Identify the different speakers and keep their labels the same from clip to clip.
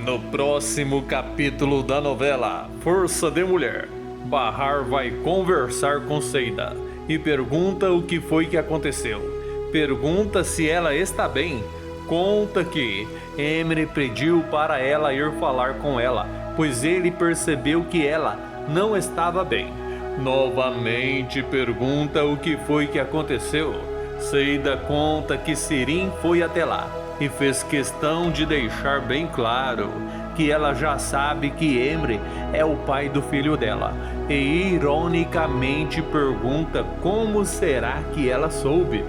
Speaker 1: No próximo capítulo da novela Força de Mulher, Bahar vai conversar com Seida e pergunta o que foi que aconteceu. Pergunta se ela está bem. Conta que Emre pediu para ela ir falar com ela, pois ele percebeu que ela não estava bem. Novamente pergunta o que foi que aconteceu. Seida conta que Sirim foi até lá e fez questão de deixar bem claro que ela já sabe que Emre é o pai do filho dela. E ironicamente pergunta como será que ela soube.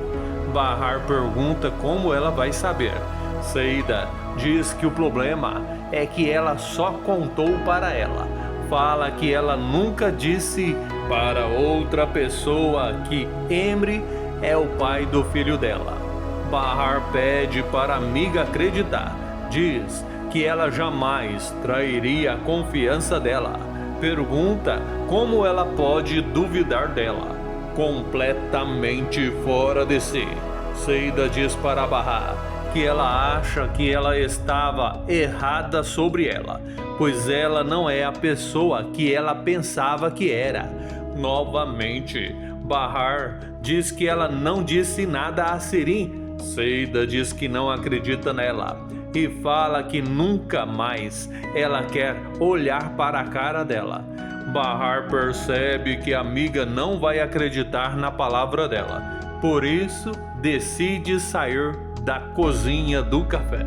Speaker 1: Bahar pergunta como ela vai saber. Seida diz que o problema é que ela só contou para ela. Fala que ela nunca disse para outra pessoa que Emre é o pai do filho dela. Bahar pede para a amiga acreditar. Diz que ela jamais trairia a confiança dela. Pergunta como ela pode duvidar dela. Completamente fora de si, Seida diz para Bahar que ela acha que ela estava errada sobre ela, pois ela não é a pessoa que ela pensava que era. Novamente, Bahar diz que ela não disse nada a Sirim. Seida diz que não acredita nela e fala que nunca mais ela quer olhar para a cara dela. Bahar percebe que a amiga não vai acreditar na palavra dela, por isso decide sair da cozinha do café.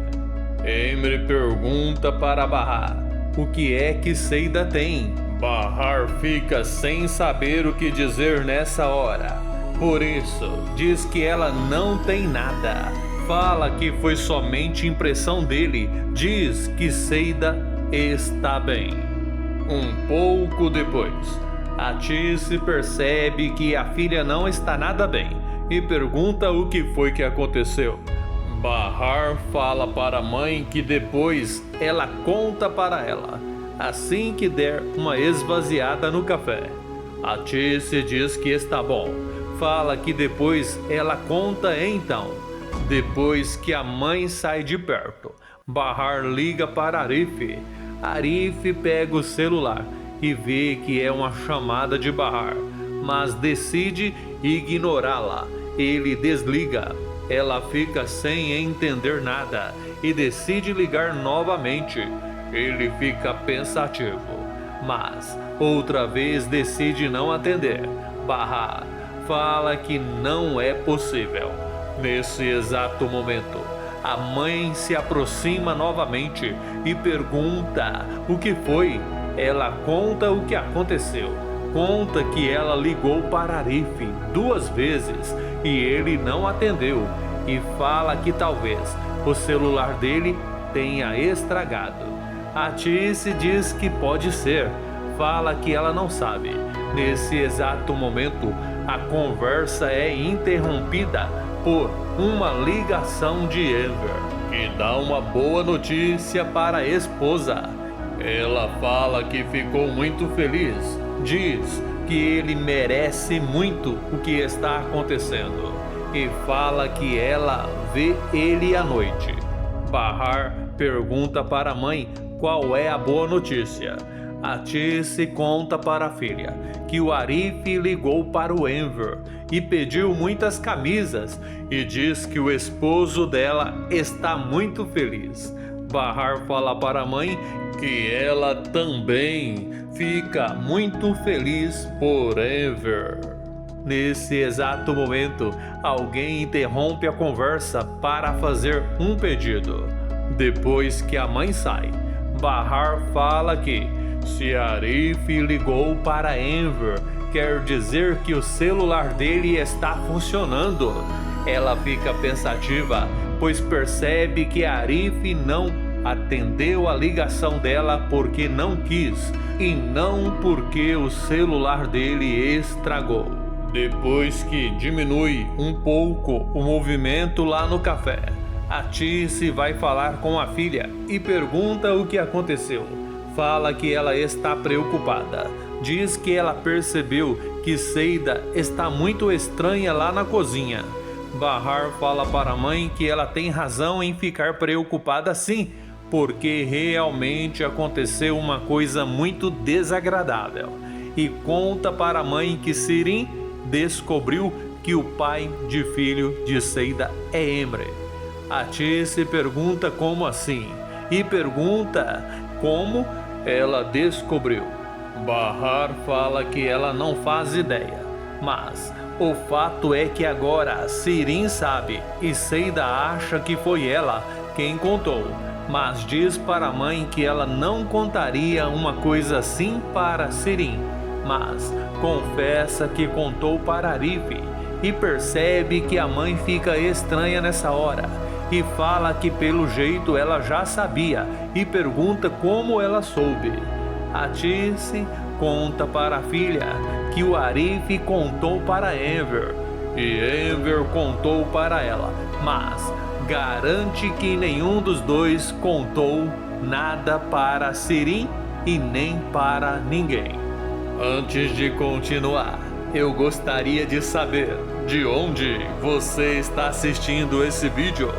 Speaker 1: Emre pergunta para Bahar o que é que Seida tem. Bahar fica sem saber o que dizer nessa hora. Por isso, diz que ela não tem nada. Fala que foi somente impressão dele. Diz que Seida está bem. Um pouco depois, Atice percebe que a filha não está nada bem e pergunta o que foi que aconteceu. Bahar fala para a mãe que depois ela conta para ela, assim que der uma esvaziada no café. Atice diz que está bom. Fala que depois ela conta então. Depois que a mãe sai de perto, Bahar liga para Arif. Arif pega o celular e vê que é uma chamada de Bahar, mas decide ignorá-la. Ele desliga. Ela fica sem entender nada e decide ligar novamente. Ele fica pensativo, mas outra vez decide não atender. Bahar fala que não é possível. Nesse exato momento, a mãe se aproxima novamente e pergunta o que foi. Ela conta o que aconteceu. Conta que ela ligou para Arif 2 vezes e ele não atendeu. E fala que talvez o celular dele tenha estragado. Atice diz que pode ser. Fala que ela não sabe. Nesse exato momento, a conversa é interrompida por uma ligação de Enver, que dá uma boa notícia para a esposa. Ela fala que ficou muito feliz. Diz que ele merece muito o que está acontecendo e fala que ela vê ele à noite. Bahar pergunta para a mãe qual é a boa notícia. Atice conta para a filha que o Arif ligou para o Enver e pediu muitas camisas e diz que o esposo dela está muito feliz. Bahar fala para a mãe que ela também fica muito feliz por Enver. Nesse exato momento, alguém interrompe a conversa para fazer um pedido. Depois que a mãe sai, Bahar fala que se Arif ligou para Enver, quer dizer que o celular dele está funcionando. Ela fica pensativa, pois percebe que Arif não atendeu a ligação dela porque não quis e não porque o celular dele estragou. Depois que diminui um pouco o movimento lá no café, Atice vai falar com a filha e pergunta o que aconteceu. Fala que ela está preocupada. Diz que ela percebeu que Seida está muito estranha lá na cozinha. Bahar fala para a mãe que ela tem razão em ficar preocupada sim, porque realmente aconteceu uma coisa muito desagradável, e conta para a mãe que Sirin descobriu que o pai de filho de Seida é Emre. A Tise pergunta como assim, e pergunta como ela descobriu. Bahar fala que ela não faz ideia, mas o fato é que agora Sirin sabe e Seida acha que foi ela quem contou, mas diz para a mãe que ela não contaria uma coisa assim para Sirin, mas confessa que contou para Arif e percebe que a mãe fica estranha nessa hora e fala que pelo jeito ela já sabia e pergunta como ela soube. A Tise conta para a filha que o Arif contou para Enver e Enver contou para ela, mas garante que nenhum dos dois contou nada para Sirin e nem para ninguém. Antes de continuar, eu gostaria de saber de onde você está assistindo esse vídeo.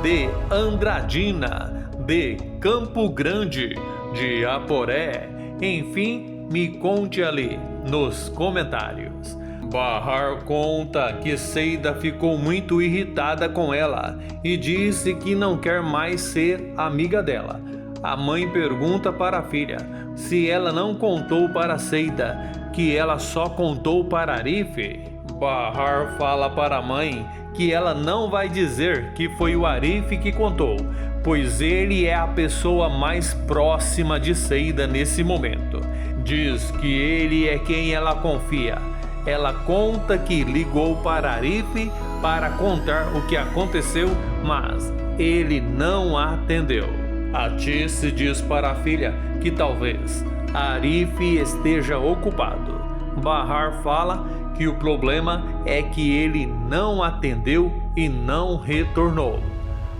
Speaker 1: De Andradina, de Campo Grande, de Aporé, enfim, me conte ali nos comentários. Bahar conta que Seida ficou muito irritada com ela e disse que não quer mais ser amiga dela. A mãe pergunta para a filha se ela não contou para Seida, que ela só contou para Arif. Bahar fala para a mãe que ela não vai dizer que foi o Arif que contou, pois ele é a pessoa mais próxima de Seida nesse momento. Diz que ele é quem ela confia. Ela conta que ligou para Arif para contar o que aconteceu, mas ele não atendeu. A Tise diz para a filha que talvez Arif esteja ocupado. Bahar fala que o problema é que ele não atendeu e não retornou.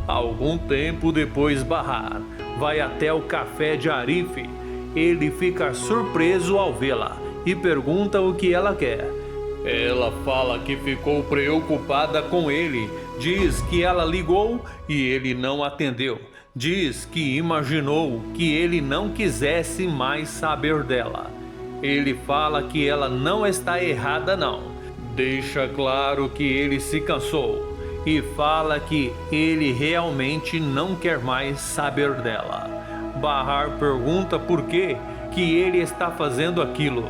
Speaker 1: Algum tempo depois, Bahar vai até o café de Arif. Ele fica surpreso ao vê-la e pergunta o que ela quer. Ela fala que ficou preocupada com ele, diz que ela ligou e ele não atendeu. Diz que imaginou que ele não quisesse mais saber dela. Ele fala que ela não está errada não. Deixa claro que ele se cansou e fala que ele realmente não quer mais saber dela. Bahar pergunta por que ele está fazendo aquilo.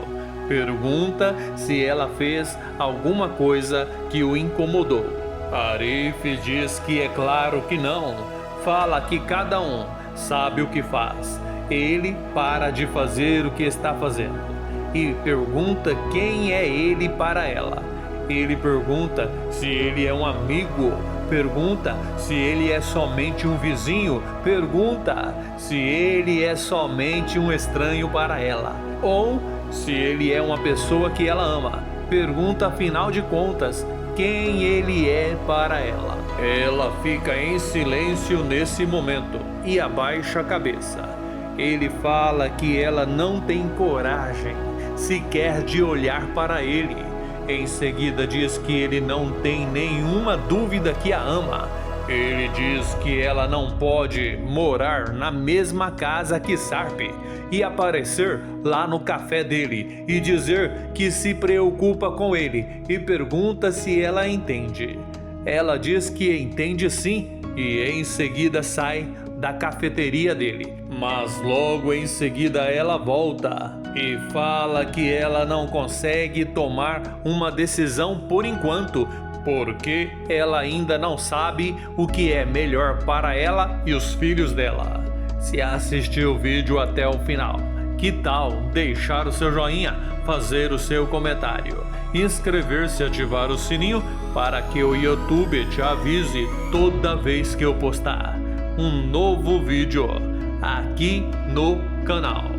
Speaker 1: Pergunta se ela fez alguma coisa que o incomodou. Arif diz que é claro que não. Fala que cada um sabe o que faz. Ele para de fazer o que está fazendo e pergunta quem é ele para ela. Ele pergunta se ele é um amigo, pergunta se ele é somente um vizinho, pergunta se ele é somente um estranho para ela, ou se ele é uma pessoa que ela ama. Pergunta afinal de contas quem ele é para ela. Ela fica em silêncio nesse momento e abaixa a cabeça. Ele fala que ela não tem coragem sequer de olhar para ele. Em seguida diz que ele não tem nenhuma dúvida que a ama. Ele diz que ela não pode morar na mesma casa que Sarp e aparecer lá no café dele e dizer que se preocupa com ele e pergunta se ela entende. Ela diz que entende sim e em seguida sai da cafeteria dele. Mas logo em seguida ela volta e fala que ela não consegue tomar uma decisão por enquanto, porque ela ainda não sabe o que é melhor para ela e os filhos dela. Se assistiu o vídeo até o final, que tal deixar o seu joinha, fazer o seu comentário, inscrever-se e ativar o sininho para que o YouTube te avise toda vez que eu postar um novo vídeo aqui no canal.